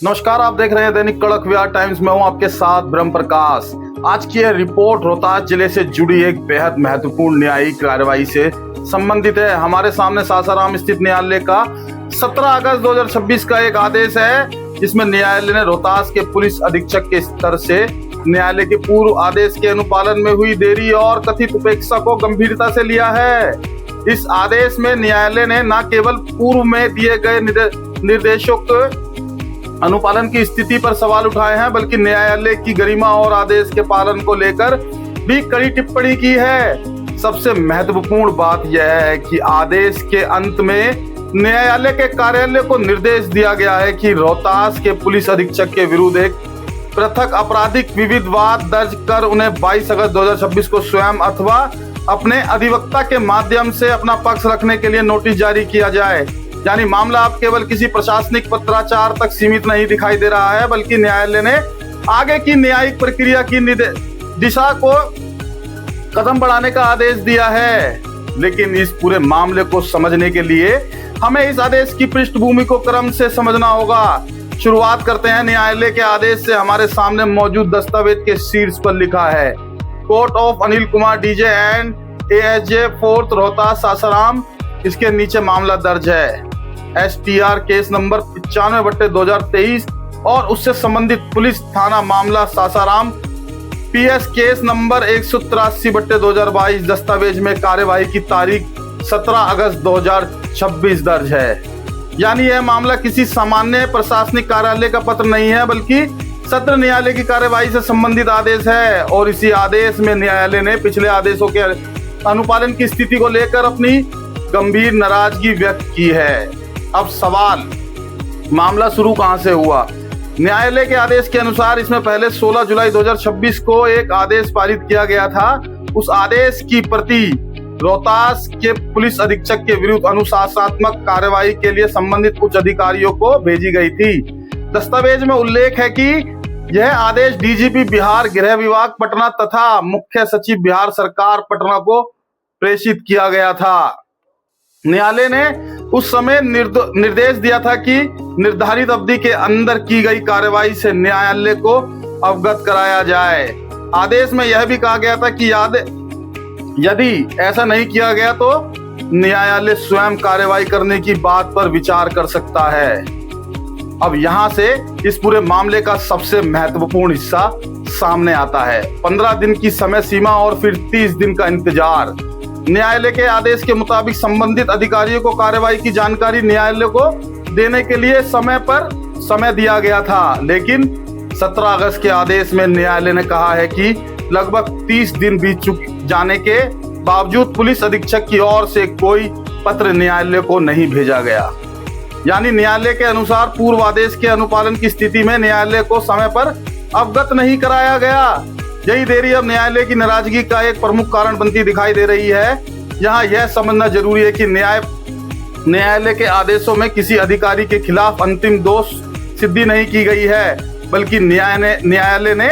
नमस्कार, आप देख रहे हैं दैनिक कड़क व्यार टाइम्स में हूं आपके साथ ब्रह्म प्रकाश। आज की यह रिपोर्ट रोहतास जिले से जुड़ी एक बेहद महत्वपूर्ण न्यायिक कार्रवाई से संबंधित है। हमारे सामने सासाराम स्थित न्यायालय का 17 अगस्त 2026 का एक आदेश है, जिसमें न्यायालय ने रोहतास के पुलिस अधीक्षक के स्तर से न्यायालय के पूर्व आदेश के अनुपालन में हुई देरी और कथित उपेक्षा को गंभीरता से लिया है। इस आदेश में न्यायालय ने न केवल पूर्व में दिए गए निर्देशों के अनुपालन की स्थिति पर सवाल उठाए हैं, बल्कि न्यायालय की गरिमा और आदेश के पालन को लेकर भी कड़ी टिप्पणी की है। सबसे महत्वपूर्ण बात यह है कि आदेश के अंत में न्यायालय के कार्यालय को निर्देश दिया गया है कि रोहतास के पुलिस अधीक्षक के विरुद्ध एक पृथक आपराधिक विविधवाद दर्ज कर उन्हें 22 अगस्त 2026 को स्वयं अथवा अपने अधिवक्ता के माध्यम से अपना पक्ष रखने के लिए नोटिस जारी किया जाए। यानी मामला अब केवल किसी प्रशासनिक पत्राचार तक सीमित नहीं दिखाई दे रहा है, बल्कि न्यायालय ने आगे की न्यायिक प्रक्रिया की दिशा को कदम बढ़ाने का आदेश दिया है। लेकिन इस पूरे मामले को समझने के लिए हमें इस आदेश की पृष्ठभूमि को क्रम से समझना होगा। शुरुआत करते हैं न्यायालय के आदेश से। हमारे सामने मौजूद दस्तावेज के शीर्ष पर लिखा है, court of Anil Kumar DJ and ASJ fourth Rohtas Sasaram. इसके नीचे मामला दर्ज है STR केस नंबर 95/2023 और उससे संबंधित पुलिस थाना मामला सासाराम PS केस नंबर 183/2022। दस्तावेज में कार्यवाही की तारीख 17 अगस्त 2026 दर्ज है। यानी यह मामला किसी सामान्य प्रशासनिक कार्यालय का पत्र नहीं है, बल्कि सत्र न्यायालय की कार्यवाही से संबंधित आदेश है। और इसी आदेश में न्यायालय ने पिछले आदेशों के अनुपालन की स्थिति को लेकर अपनी गंभीर नाराजगी व्यक्त की है। अब सवाल, मामला शुरू कहां से हुआ? न्यायालय के आदेश के अनुसार इसमें पहले 16 जुलाई 2026 को एक आदेश पारित किया गया था। उस आदेश की प्रति रोहतास के पुलिस अधीक्षक के विरुद्ध अनुशासनात्मक कार्रवाई के लिए संबंधित उच्च अधिकारियों को भेजी गई थी। दस्तावेज में उल्लेख है कि यह आदेश DGP बिहार गृह विभाग पटना तथा मुख्य सचिव बिहार सरकार पटना को प्रेषित किया गया था। न्यायालय ने उस समय निर्देश दिया था कि निर्धारित अवधि के अंदर की गई कार्रवाई से न्यायालय को अवगत कराया जाए। आदेश में यह भी कहा गया था कि यदि ऐसा नहीं किया गया तो न्यायालय स्वयं कार्रवाई करने की बात पर विचार कर सकता है। अब यहां से इस पूरे मामले का सबसे महत्वपूर्ण हिस्सा सामने आता है। 15 दिन की समय सीमा और फिर 30 दिन का इंतजार। न्यायालय के आदेश के मुताबिक संबंधित अधिकारियों को कार्रवाई की जानकारी न्यायालय को देने के लिए समय दिया गया था, लेकिन 17 अगस्त के आदेश में न्यायालय ने कहा है कि लगभग 30 दिन बीत जाने के बावजूद पुलिस अधीक्षक की ओर से कोई पत्र न्यायालय को नहीं भेजा गया। यानी न्यायालय के अनुसार पूर्व आदेश के अनुपालन की स्थिति में न्यायालय को समय पर अवगत नहीं कराया गया। यही देरी अब न्यायालय की नाराजगी का एक प्रमुख कारण बनती दिखाई दे रही है। यहाँ यह समझना जरूरी है कि न्यायालय के आदेशों में किसी अधिकारी के खिलाफ अंतिम दोष सिद्धि नहीं की गई है, बल्कि न्यायालय ने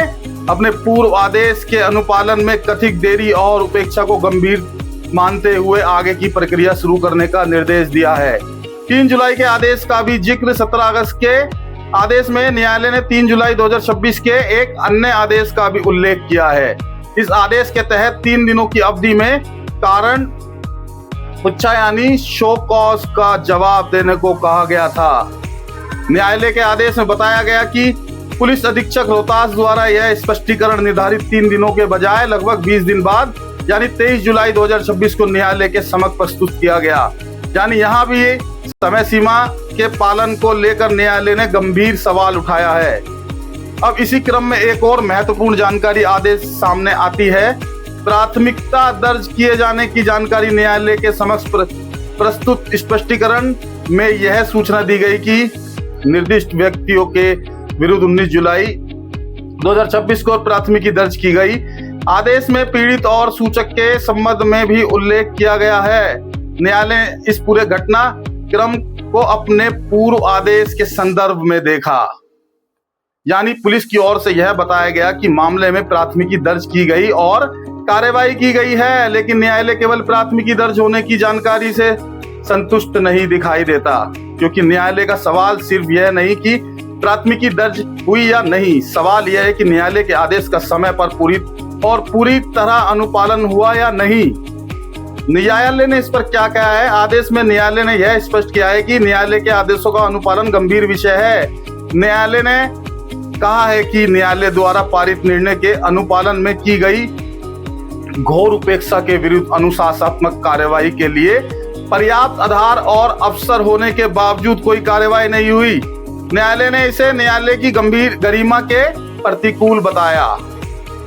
अपने पूर्व आदेश के अनुपालन में कथित देरी और उपेक्षा को गंभीर मानते हुए आगे की प्रक्रिया शुरू करने का निर्देश दिया है। 3 जुलाई के आदेश का भी जिक्र 17 अगस्त के आदेश में न्यायालय ने 3 जुलाई 2026 के एक अन्य आदेश का भी उल्लेख किया है। इस आदेश के तहत 3 दिनों की अवधि में कारण पुच्छा यानी शो कॉज का जवाब देने को कहा गया था। न्यायालय के आदेश में बताया गया कि पुलिस अधीक्षक रोहतास द्वारा यह स्पष्टीकरण निर्धारित 3 दिनों के बजाय लगभग 20 दिन बाद यानी 23 जुलाई 2026 को न्यायालय के समक्ष प्रस्तुत किया गया। यानी यहाँ भी समय सीमा के पालन को लेकर न्यायालय ने गंभीर सवाल उठाया है। अब इसी क्रम में एक और महत्वपूर्ण जानकारी आदेश सामने आती है। प्राथमिकता दर्ज किए जाने की जानकारी न्यायालय के समक्ष प्रस्तुत स्पष्टीकरण में यह सूचना दी गई कि निर्दिष्ट व्यक्तियों के विरुद्ध 19 जुलाई 2026 को प्राथमिकी दर्ज की गई। आदेश में पीड़ित और सूचक के संबंध में भी उल्लेख किया गया है। न्यायालय ने इस पूरे घटना क्रम को अपने पूर्व आदेश के संदर्भ में देखा। यानी पुलिस की ओर से यह बताया गया कि मामले में प्राथमिकी दर्ज की गई और कार्रवाई की गई है, लेकिन न्यायालय केवल प्राथमिकी दर्ज होने की जानकारी से संतुष्ट नहीं दिखाई देता, क्योंकि न्यायालय का सवाल सिर्फ यह नहीं कि प्राथमिकी दर्ज हुई या नहीं। सवाल यह है कि न्यायालय के आदेश का समय पर पूरी तरह अनुपालन हुआ या नहीं। न्यायालय ने इस पर क्या कहा है? आदेश में न्यायालय ने यह स्पष्ट किया है कि न्यायालय के आदेशों का अनुपालन गंभीर विषय है। न्यायालय ने कहा है कि न्यायालय द्वारा पारित निर्णय के अनुपालन में की गई घोर उपेक्षा के विरुद्ध अनुशासनात्मक कार्यवाही के लिए पर्याप्त आधार और अवसर होने के बावजूद कोई कार्यवाही नहीं हुई। न्यायालय ने इसे न्यायालय की गंभीर गरिमा के प्रतिकूल बताया।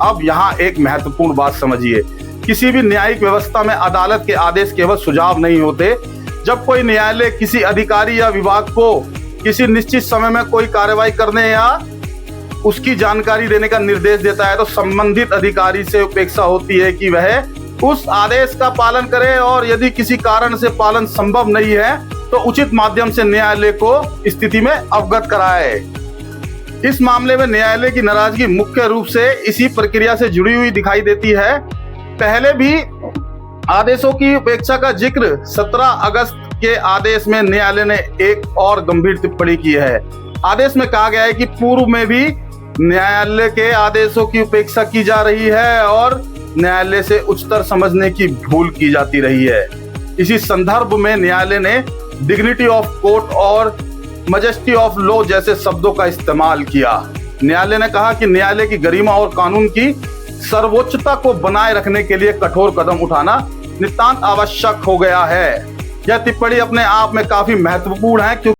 अब यहाँ एक महत्वपूर्ण बात समझिए, किसी भी न्यायिक व्यवस्था में अदालत के आदेश केवल सुझाव नहीं होते। जब कोई न्यायालय किसी अधिकारी या विभाग को किसी निश्चित समय में कोई कार्रवाई करने या उसकी जानकारी देने का निर्देश देता है तो संबंधित अधिकारी से अपेक्षा होती है कि वह उस आदेश का पालन करे, और यदि किसी कारण से पालन संभव नहीं है तो उचित माध्यम से न्यायालय को स्थिति में अवगत कराए। इस मामले में न्यायालय की नाराजगी मुख्य रूप से इसी प्रक्रिया से जुड़ी हुई दिखाई देती है। पहले भी आदेशों की उपेक्षा का जिक्र 17 अगस्त के आदेश में न्यायालय ने एक और गंभीर टिप्पणी की है। आदेश में कहा गया है कि पूर्व में भी न्यायालय के आदेशों की उपेक्षा की जा रही है और न्यायालय से उच्चतर समझने की भूल की जाती रही है। इसी संदर्भ में न्यायालय ने डिग्निटी ऑफ कोर्ट और मजेस्टी ऑफ लॉ जैसे शब्दों का इस्तेमाल किया। न्यायालय ने कहा कि न्यायालय की गरिमा और कानून की सर्वोच्चता को बनाए रखने के लिए कठोर कदम उठाना नितांत आवश्यक हो गया है। यह टिप्पणी अपने आप में काफी महत्वपूर्ण है, क्योंकि